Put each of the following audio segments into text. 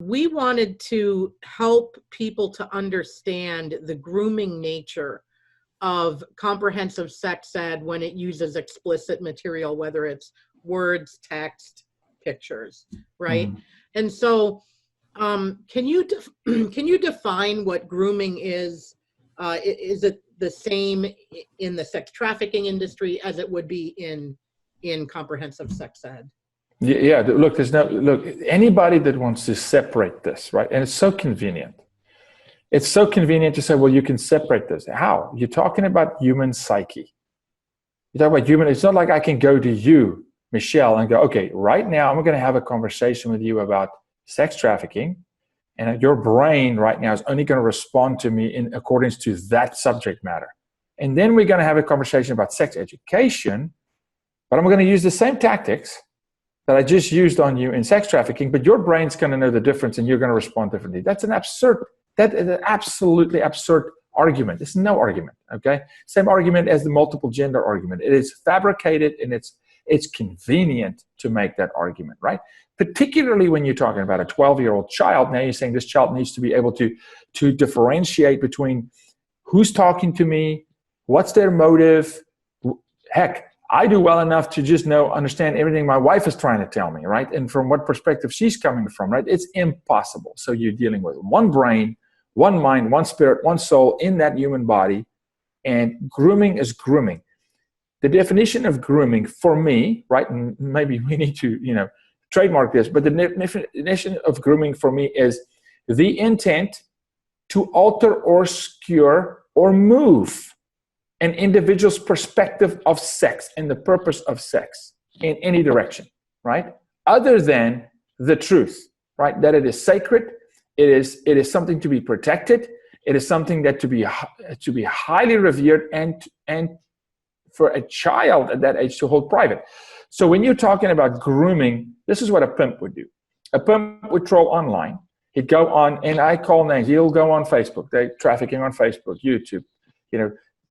we wanted to help people to understand the grooming nature of comprehensive sex ed when it uses explicit material, whether it's words, text, pictures, right? And so can you define what grooming is? Is it the same in the sex trafficking industry as it would be in comprehensive sex ed? Yeah, look, anybody that wants to separate this, right? And it's so convenient. It's so convenient to say, well, you can separate this. How? You're talking about human psyche. You talk about human, it's not like I can go to you, Michelle, and go, okay, right now I'm going to have a conversation with you about sex trafficking, and your brain right now is only going to respond to me in accordance to that subject matter. And then we're going to have a conversation about sex education, but I'm going to use the same tactics that I just used on you in sex trafficking, but your brain's going to know the difference and you're going to respond differently. That is an absolutely absurd argument. It's no argument, okay? Same argument as the multiple gender argument. It is fabricated and it's convenient to make that argument, right? Particularly when you're talking about a 12-year-old child. Now you're saying this child needs to be able to differentiate between who's talking to me, what's their motive. Heck, I do well enough to just understand everything my wife is trying to tell me, right? And from what perspective she's coming from, right? It's impossible. So you're dealing with one brain, one mind, one spirit, one soul in that human body. And grooming is grooming. The definition of grooming for me, right? And maybe we need to, trademark this, but the definition of grooming for me is the intent to alter or skewer or move an individual's perspective of sex and the purpose of sex in any direction, right? Other than the truth, right? That it is sacred, it is something to be protected, it is something that to be highly revered and for a child at that age to hold private. So when you're talking about grooming, this is what a pimp would do. A pimp would troll online. He'd go on, and I call names. He'll go on Facebook. They're trafficking on Facebook, YouTube,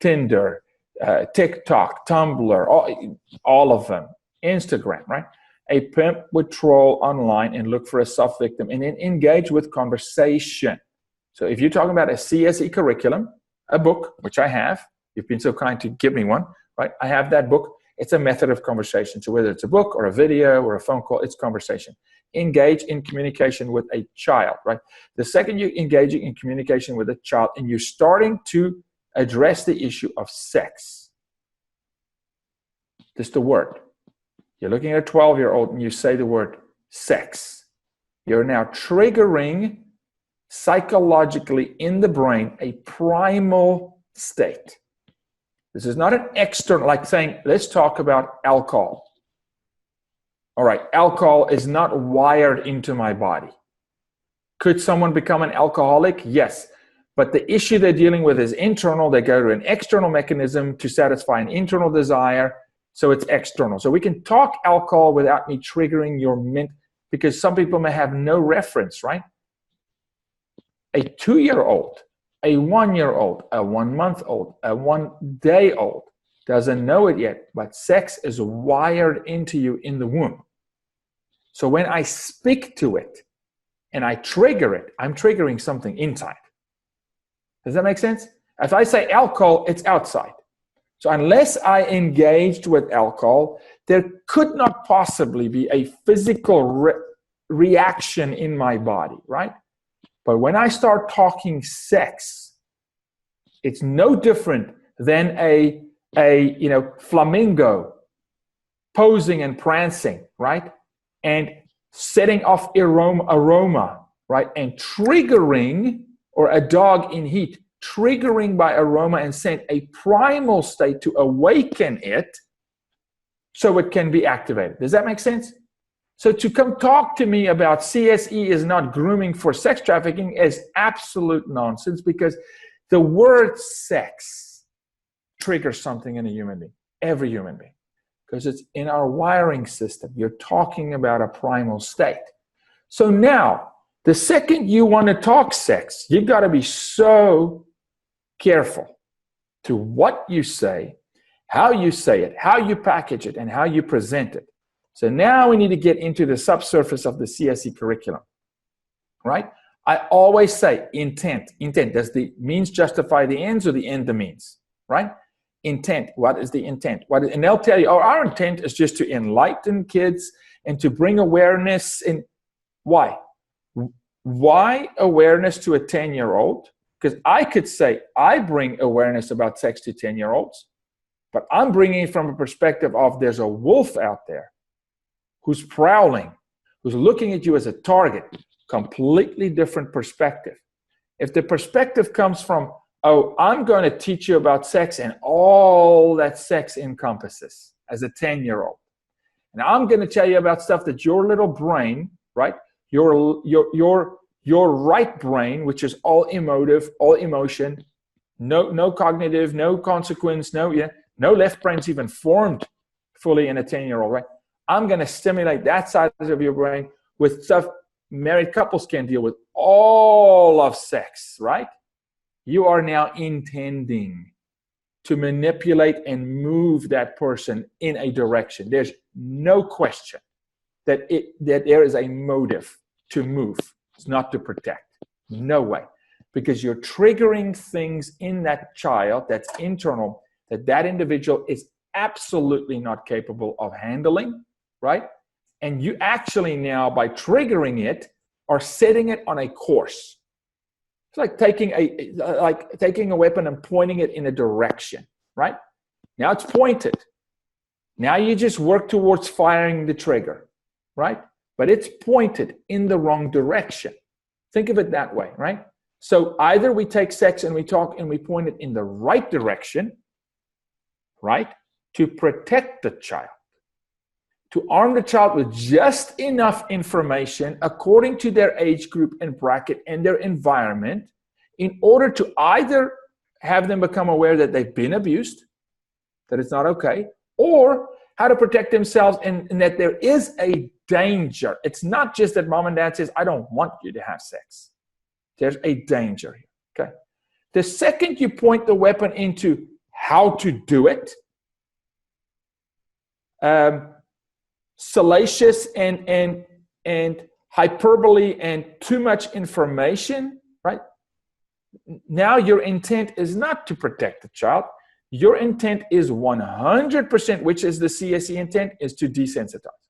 Tinder, TikTok, Tumblr, all of them, Instagram, right? A pimp would troll online and look for a soft victim and then engage with conversation. So if you're talking about a CSE curriculum, a book, which I have, you've been so kind to give me one, right? I have that book. It's a method of conversation. So whether it's a book or a video or a phone call, it's conversation. Engage in communication with a child, right? The second you're engaging in communication with a child and you're starting to address the issue of sex. Just the word. You're looking at a 12-year-old and you say the word sex. You're now triggering psychologically in the brain a primal state. This is not an external, like saying, let's talk about alcohol. All right, alcohol is not wired into my body. Could someone become an alcoholic? Yes. But the issue they're dealing with is internal. They go to an external mechanism to satisfy an internal desire. So it's external. So we can talk alcohol without me triggering your mint, because some people may have no reference, right? A 2-year-old, a 1-year-old, a 1-month-old, a 1-day-old doesn't know it yet, but sex is wired into you in the womb. So when I speak to it and I trigger it, I'm triggering something inside. Does that make sense? If I say alcohol, it's outside. So unless I engaged with alcohol, there could not possibly be a physical reaction in my body, right? But when I start talking sex, it's no different than a flamingo posing and prancing, right? And setting off aroma, right? And triggering, or a dog in heat, triggering by aroma and scent a primal state to awaken it so it can be activated. Does that make sense? So to come talk to me about CSE is not grooming for sex trafficking is absolute nonsense, because the word sex triggers something in a human being, every human being, because it's in our wiring system. You're talking about a primal state. So now, the second you want to talk sex, you've got to be so careful to what you say, how you say it, how you package it, and how you present it. So now we need to get into the subsurface of the CSE curriculum. right? I always say intent. Does the means justify the ends or the end the means, right? Intent. What is the intent? And they'll tell you, oh, our intent is just to enlighten kids and to bring awareness. And why? Why awareness to a 10-year-old? Because I could say I bring awareness about sex to 10-year-olds, but I'm bringing it from a perspective of there's a wolf out there who's prowling, who's looking at you as a target. Completely different perspective. If the perspective comes from, oh, I'm going to teach you about sex and all that sex encompasses as a 10-year-old. And I'm going to tell you about stuff that your little brain, right? Your right brain, which is all emotive, all emotion, no cognitive, no consequence, no left brain's even formed fully in a 10-year-old, right? I'm going to stimulate that side of your brain with stuff married couples can deal with, all of sex, right? You are now intending to manipulate and move that person in a direction. There's no question that there is a motive to move. It's not to protect. No way. Because you're triggering things in that child that's internal, that individual is absolutely not capable of handling, right? And you actually now, by triggering it, are setting it on a course. It's like taking a weapon and pointing it in a direction, right? Now it's pointed. Now you just work towards firing the trigger, right? But it's pointed in the wrong direction. Think of it that way, right? So either we take sex and we talk and we point it in the right direction, right? To protect the child. To arm the child with just enough information according to their age group and bracket and their environment in order to either have them become aware that they've been abused, that it's not okay, or how to protect themselves and that there is a danger. It's not just that mom and dad says, I don't want you to have sex. There's a danger here, okay? The second you point the weapon into how to do it, salacious and hyperbole and too much information, right? Now your intent is not to protect the child. Your intent is 100%, which is the CSE intent, is to desensitize.